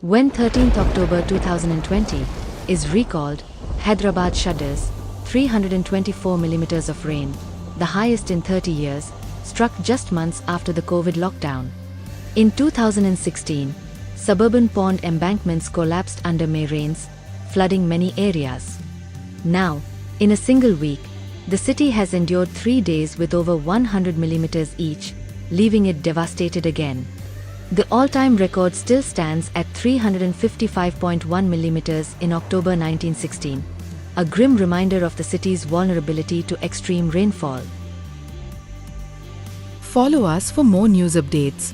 When 13th October 2020 is recalled, Hyderabad shudders. 324 millimeters of rain, the highest in 30 years, struck just months after the COVID lockdown. In 2016, suburban pond embankments collapsed under May rains, flooding many areas. Now, in a single week, the city has endured 3 days with over 100 millimeters each, leaving it devastated again. The all-time record still stands at 355.1 millimeters in October 1916, a grim reminder of the city's vulnerability to extreme rainfall. Follow us for more news updates.